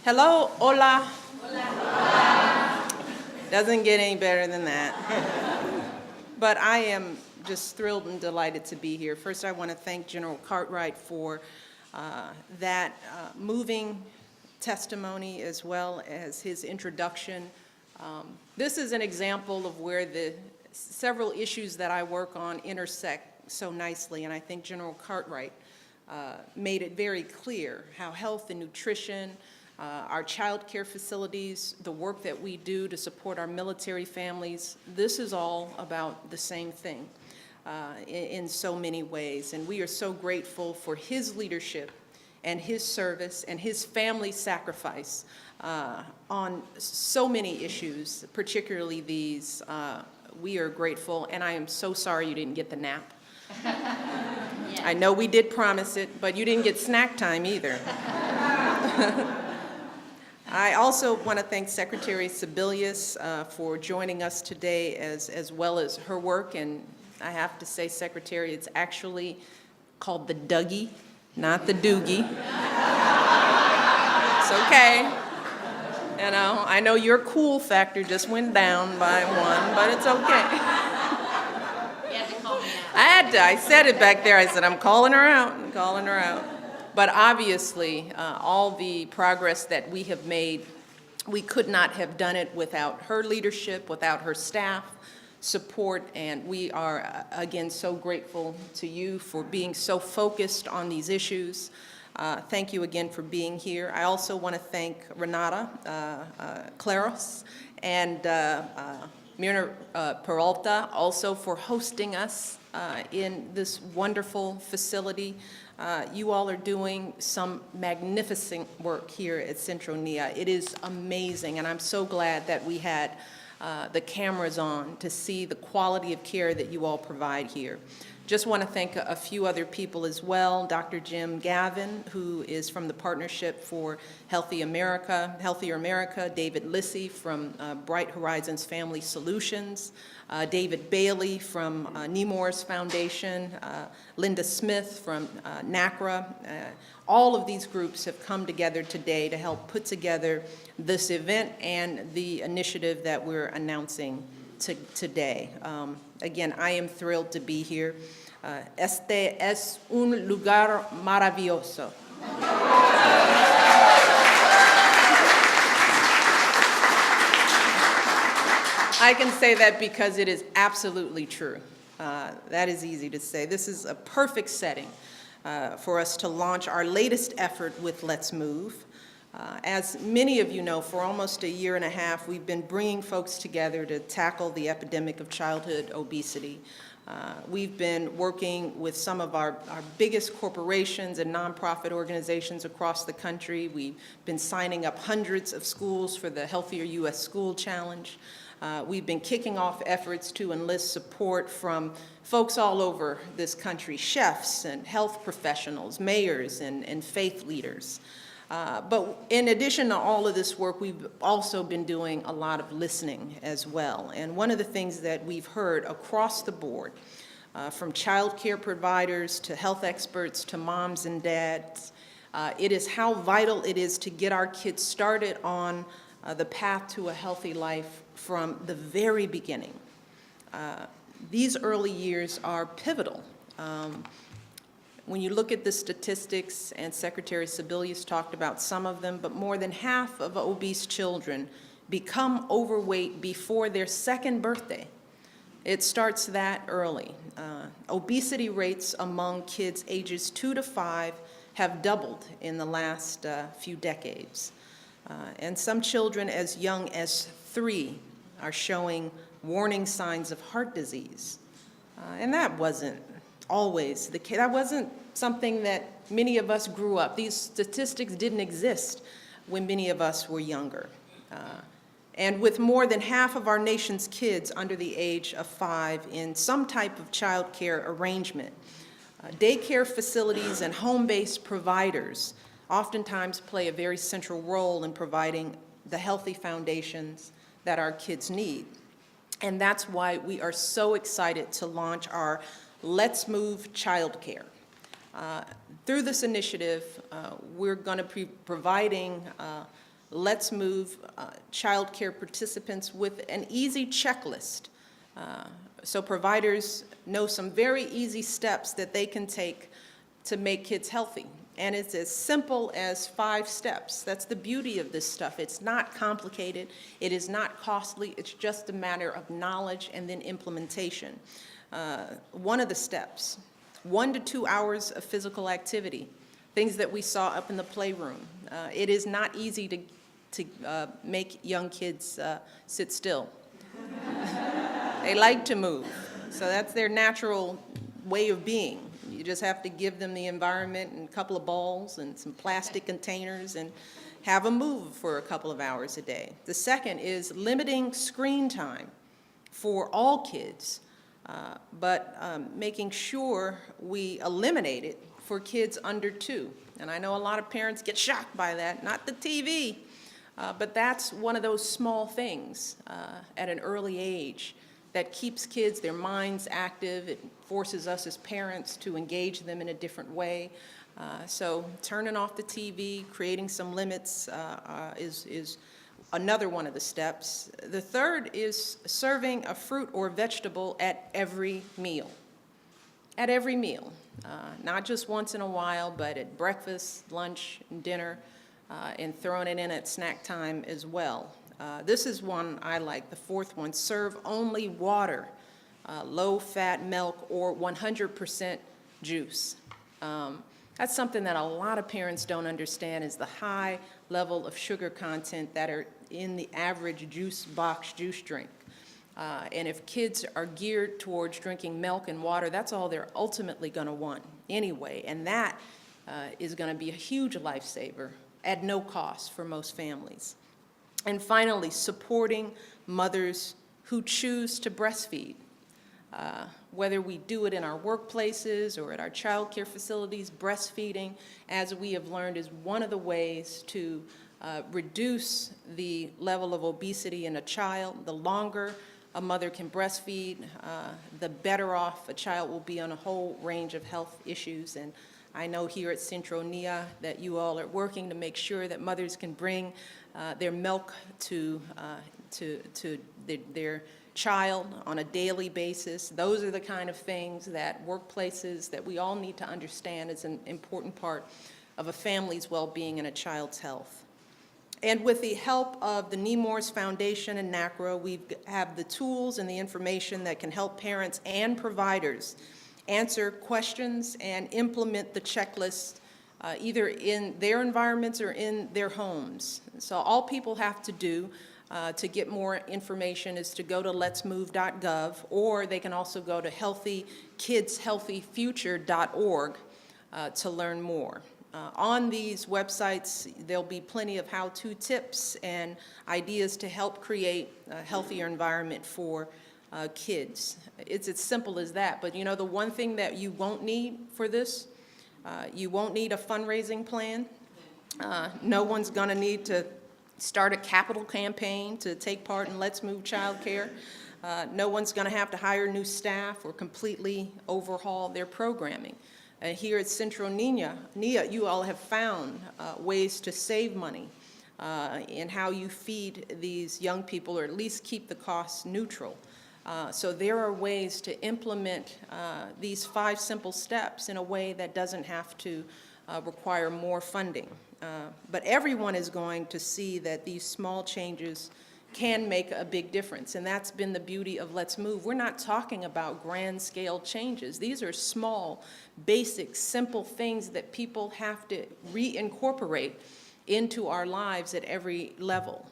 Hello, hola. Hola. Doesn't get any better than that. But I am just thrilled and delighted to be here. First, I want to thank General Cartwright for that moving testimony as well as his introduction. This is an example of where the several issues that I work on intersect so nicely, and I think General Cartwright made it very clear how health and nutrition, our child care facilities, the work that we do to support our military families, this is all about the same thing in so many ways. And we are so grateful for his leadership and his service and his family sacrifice on so many issues, particularly these. We are grateful, and I am so sorry you didn't get the nap. Yes. I know we did promise it, but you didn't get snack time either. I also want to thank Secretary Sebelius for joining us today as well as her work. And I have to say, Secretary, it's actually called the Dougie, not the Doogie. It's okay. You know, I know your cool factor just went down by 1, but it's okay. You had to call me out. I had to. I said it back there. I said, I'm calling her out. I'm calling her out. But obviously, all the progress that we have made, we could not have done it without her leadership, without her staff support, and we are, again, so grateful to you for being so focused on these issues. Thank you again for being here. I also want to thank Renata Claros and Mirna Peralta also for hosting us in this wonderful facility. You all are doing some magnificent work here at Centronia. It is amazing, and I'm so glad that we had the cameras on to see the quality of care that you all provide here. Just want to thank a few other people as well. Dr. Jim Gavin, who is from the Partnership for Healthier America, David Lissy from Bright Horizons Family Solutions, David Bailey from Nemours Foundation, Linda Smith from NACRA. All of these groups have come together today to help put together this event and the initiative that we're announcing today. Again, I am thrilled to be here. Este es un lugar maravilloso. I can say that because it is absolutely true. That is easy to say. This is a perfect setting for us to launch our latest effort with Let's Move. As many of you know, for almost a year and a half, we've been bringing folks together to tackle the epidemic of childhood obesity. We've been working with some of our biggest corporations and nonprofit organizations across the country. We've been signing up hundreds of schools for the Healthier U.S. School Challenge. We've been kicking off efforts to enlist support from folks all over this country, chefs and health professionals, mayors and faith leaders. But in addition to all of this work, we've also been doing a lot of listening as well. And one of the things that we've heard across the board, from child care providers to health experts to moms and dads, it is how vital it is to get our kids started on the path to a healthy life from the very beginning. These early years are pivotal. When you look at the statistics, and Secretary Sebelius talked about some of them, but more than half of obese children become overweight before their second birthday. It starts that early. Obesity rates among kids ages 2 to 5 have doubled in the last few decades. And some children as young as 3 are showing warning signs of heart disease. And that wasn't always the case. That wasn't something that many of us grew up. These statistics didn't exist when many of us were younger. And with more than half of our nation's kids under the age of 5 in some type of child care arrangement, daycare facilities and home-based providers oftentimes play a very central role in providing the healthy foundations that our kids need. And that's why we are so excited to launch our Let's Move Childcare. Through this initiative, we're going to be providing Let's Move childcare participants with an easy checklist. So providers know some very easy steps that they can take to make kids healthy. And it's as simple as 5 steps. That's the beauty of this stuff. It's not complicated. It is not costly. It's just a matter of knowledge and then implementation. One of the steps, 1 to 2 hours of physical activity, things that we saw up in the playroom. It is not easy to make young kids sit still. They like to move. So that's their natural way of being. You just have to give them the environment and a couple of balls and some plastic containers and have them move for a couple of hours a day. The second is limiting screen time for all kids, but making sure we eliminate it for kids under 2. And I know a lot of parents get shocked by that, not the TV, but that's one of those small things at an early age that keeps kids, their minds active. It forces us as parents to engage them in a different way. So turning off the TV, creating some limits is another one of the steps. The third is serving a fruit or vegetable at every meal. At every meal, not just once in a while, but at breakfast, lunch, and dinner, and throwing it in at snack time as well. This is one I like, the 4th one, serve only water, low-fat milk, or 100% juice. That's something that a lot of parents don't understand is the high level of sugar content that are in the average juice box juice drink. And if kids are geared towards drinking milk and water, that's all they're ultimately going to want anyway. And that is going to be a huge lifesaver at no cost for most families. And finally, supporting mothers who choose to breastfeed. Whether we do it in our workplaces or at our child care facilities, breastfeeding, as we have learned, is one of the ways to reduce the level of obesity in a child. The longer a mother can breastfeed, the better off a child will be on a whole range of health issues. And I know here at Centronia that you all are working to make sure that mothers can bring their milk to their child on a daily basis. Those are the kind of things that workplaces that we all need to understand is an important part of a family's well-being and a child's health. And with the help of the Nemours Foundation and NACRA, we have the tools and the information that can help parents and providers answer questions and implement the checklist either in their environments or in their homes. So all people have to do to get more information is to go to letsmove.gov, or they can also go to kidshealthyfuture.org to learn more. On these websites, there'll be plenty of how-to tips and ideas to help create a healthier environment for kids. It's as simple as that. But you know, the one thing that you won't need for this, you won't need a fundraising plan. No one's going to need to start a capital campaign to take part in Let's Move childcare. No one's going to have to hire new staff or completely overhaul their programming. Here at Centronia, you all have found ways to save money in how you feed these young people, or at least keep the costs neutral. So there are ways to implement these 5 simple steps in a way that doesn't have to require more funding. But everyone is going to see that these small changes can make a big difference, and that's been the beauty of Let's Move. We're not talking about grand-scale changes. These are small, basic, simple things that people have to reincorporate into our lives at every level.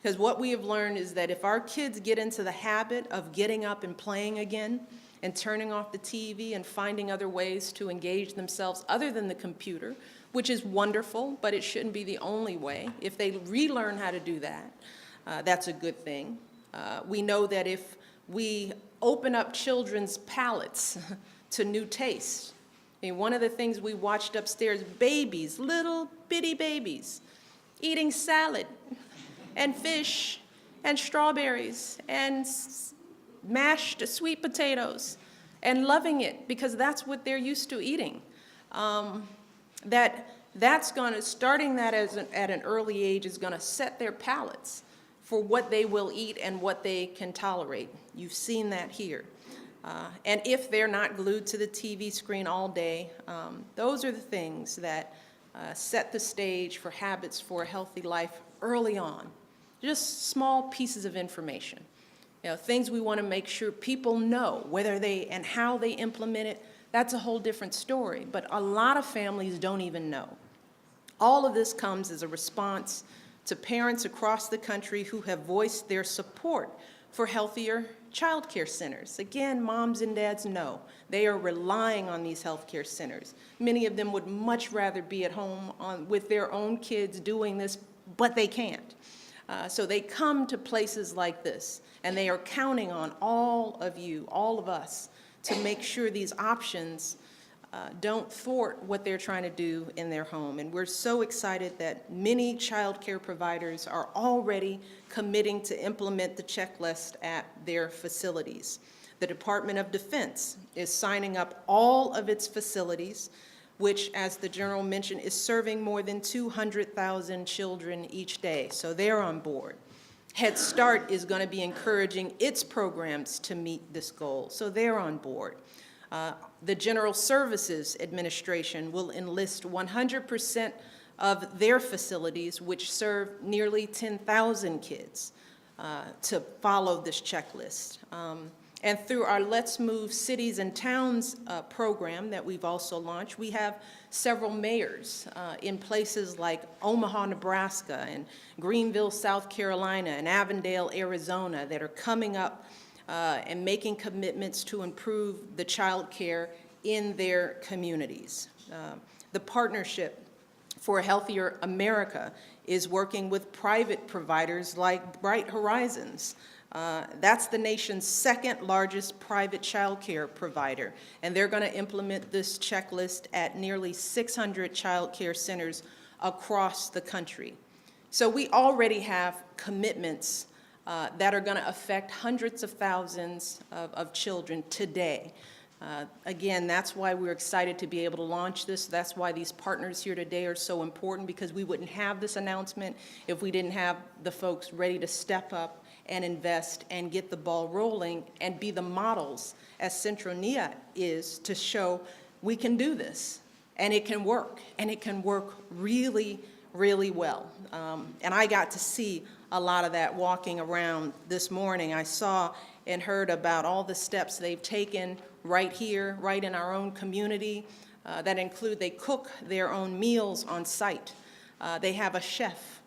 Because what we have learned is that if our kids get into the habit of getting up and playing again and turning off the TV and finding other ways to engage themselves other than the computer, which is wonderful, but it shouldn't be the only way. If they relearn how to do that, that's a good thing. We know that if we open up children's palates to new tastes, I mean, one of the things we watched upstairs, babies, little bitty babies, eating salad and fish and strawberries and mashed sweet potatoes and loving it because that's what they're used to eating. That That's going to, starting that at an early age is going to set their palates for what they will eat and what they can tolerate. You've seen that here. And if they're not glued to the TV screen all day, those are the things that set the stage for habits for a healthy life early on. Just small pieces of information. You know, things we want to make sure people know, whether they and how they implement it, that's a whole different story. But a lot of families don't even know. All of this comes as a response to parents across the country who have voiced their support for healthier childcare centers. Again, moms and dads know they are relying on these healthcare centers. Many of them would much rather be at home with their own kids doing this, but they can't. So they come to places like this, and they are counting on all of you, all of us, to make sure these options don't thwart what they're trying to do in their home. And we're so excited that many child care providers are already committing to implement the checklist at their facilities. The Department of Defense is signing up all of its facilities, which, as the General mentioned, is serving more than 200,000 children each day. So they're on board. Head Start is going to be encouraging its programs to meet this goal. So they're on board. The General Services Administration will enlist 100% of their facilities, which serve nearly 10,000 kids, to follow this checklist. And through our Let's Move Cities and Towns program that we've also launched, we have several mayors in places like Omaha, Nebraska, and Greenville, South Carolina, and Avondale, Arizona, that are coming up and making commitments to improve the child care in their communities. The Partnership for a Healthier America is working with private providers like Bright Horizons. That's the nation's second largest private child care provider, and they're going to implement this checklist at nearly 600 child care centers across the country. So we already have commitments that are going to affect hundreds of thousands of children today. Again, that's why we're excited to be able to launch this. That's why these partners here today are so important, because we wouldn't have this announcement if we didn't have the folks ready to step up and invest and get the ball rolling and be the models, as Centronia is, to show we can do this and it can work, and it can work really, really well. And I got to see a lot of that walking around this morning. I saw and heard about all the steps they've taken right here, right in our own community, that include they cook their own meals on site. They have a chef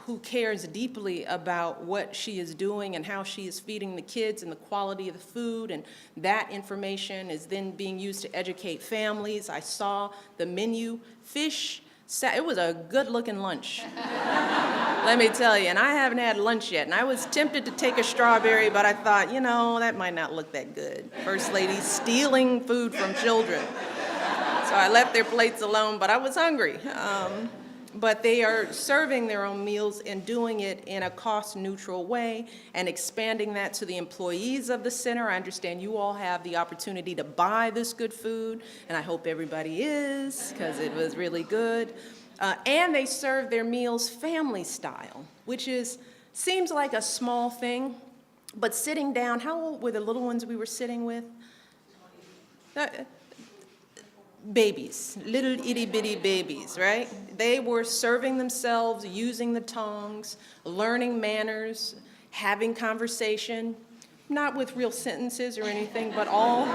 who cares deeply about what she is doing and how she is feeding the kids and the quality of the food, and that information is then being used to educate families. I saw the menu, fish. It was a good-looking lunch, let me tell you, and I haven't had lunch yet, and I was tempted to take a strawberry, but I thought, you know, that might not look that good. First Lady stealing food from children. So I left their plates alone, but I was hungry. But they are serving their own meals and doing it in a cost-neutral way and expanding that to the employees of the center. I understand you all have the opportunity to buy this good food, and I hope everybody is, because it was really good. And they serve their meals family style, which seems like a small thing, but sitting down, how old were the little ones we were sitting with? Babies, little itty bitty babies, right? They were serving themselves, using the tongs, learning manners, having conversation, not with real sentences or anything, but all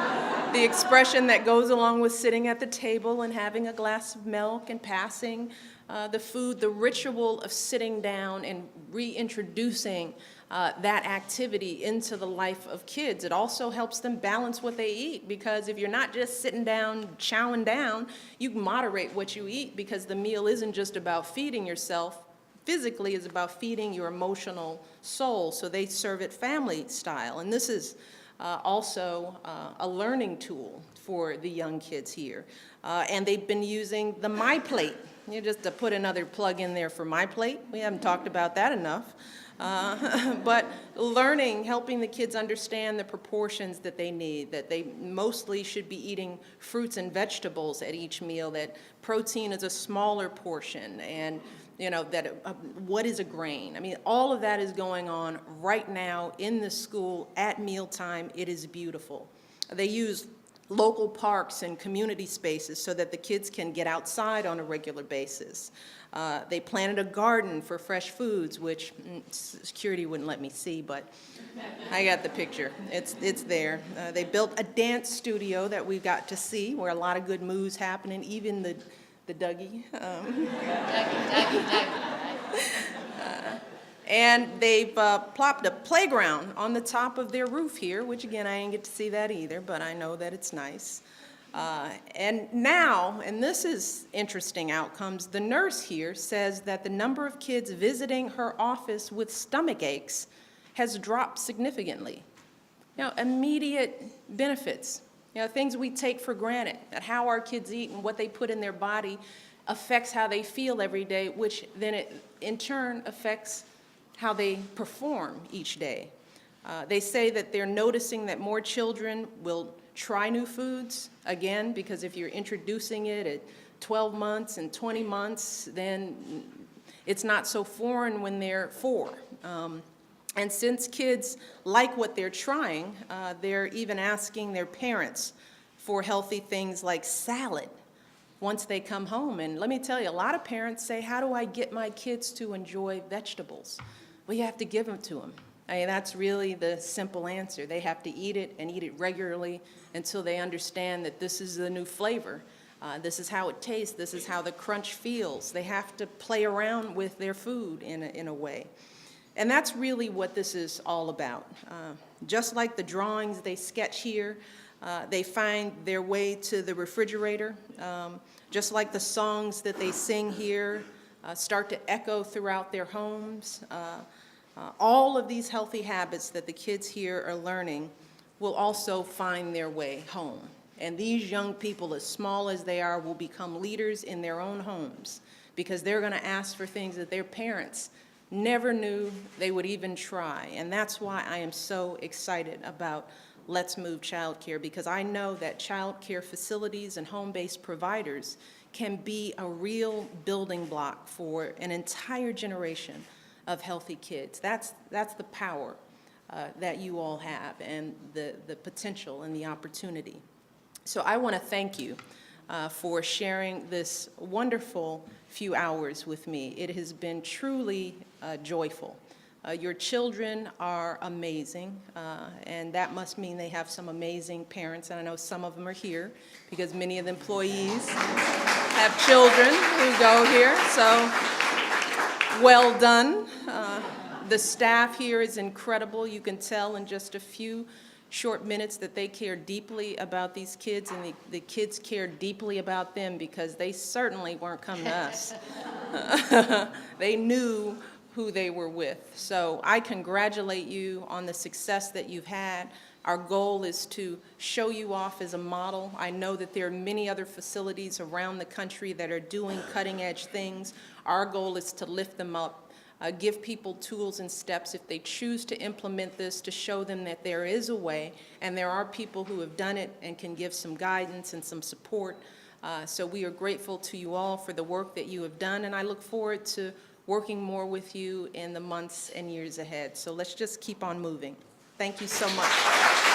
the expression that goes along with sitting at the table and having a glass of milk and passing the food, the ritual of sitting down and reintroducing that activity into the life of kids. It also helps them balance what they eat, because if you're not just sitting down, chowing down, you moderate what you eat, because the meal isn't just about feeding yourself physically, it's about feeding your emotional soul. So they serve it family style. And this is also a learning tool for the young kids here. And they've been using the My Plate You just to put another plug in there for my plate. We haven't talked about that enough. But learning, helping the kids understand the proportions that they need, that they mostly should be eating fruits and vegetables at each meal, that protein is a smaller portion, and that what is a grain? I mean, all of that is going on right now in the school at mealtime. It is beautiful. They use local parks and community spaces so that the kids can get outside on a regular basis. They planted a garden for fresh foods, which security wouldn't let me see, but I got the picture. It's there. They built a dance studio that we got to see, where a lot of good moves happen, and even the Dougie. Dougie. And they've plopped a playground on the top of their roof here, which again, I didn't get to see that either, but I know that it's nice. And now, and this is interesting outcomes, the nurse here says that the number of kids visiting her office with stomach aches has dropped significantly. Immediate benefits, things we take for granted, that how our kids eat and what they put in their body affects how they feel every day, which then it in turn affects how they perform each day. They say that they're noticing that more children will try new foods, again, because if you're introducing it at 12 months and 20 months, then it's not so foreign when they're 4. And since kids like what they're trying, they're even asking their parents for healthy things like salad once they come home. And let me tell you, a lot of parents say, how do I get my kids to enjoy vegetables? Well, you have to give them to them. I mean, that's really the simple answer. They have to eat it and eat it regularly until they understand that this is the new flavor. This is how it tastes. This is how the crunch feels. They have to play around with their food in a way. And that's really what this is all about. Just like the drawings they sketch here, they find their way to the refrigerator. Just like the songs that they sing here start to echo throughout their homes. All of these healthy habits that the kids here are learning will also find their way home. And these young people, as small as they are, will become leaders in their own homes because they're going to ask for things that their parents never knew they would even try. And that's why I am so excited about Let's Move Childcare, because I know that childcare facilities and home-based providers can be a real building block for an entire generation of healthy kids. That's the power that you all have, and the potential and the opportunity. So I want to thank you for sharing this wonderful few hours with me. It has been truly joyful. Your children are amazing, and that must mean they have some amazing parents, and I know some of them are here because many of the employees have children who go here, so well done. The staff here is incredible. You can tell in just a few short minutes that they care deeply about these kids, and the kids care deeply about them because they certainly weren't coming to us. They knew who they were with. So I congratulate you on the success that you've had. Our goal is to show you off as a model. I know that there are many other facilities around the country that are doing cutting-edge things. Our goal is to lift them up, give people tools and steps if they choose to implement this, to show them that there is a way, and there are people who have done it and can give some guidance and some support. So we are grateful to you all for the work that you have done, and I look forward to working more with you in the months and years ahead. So let's just keep on moving. Thank you so much.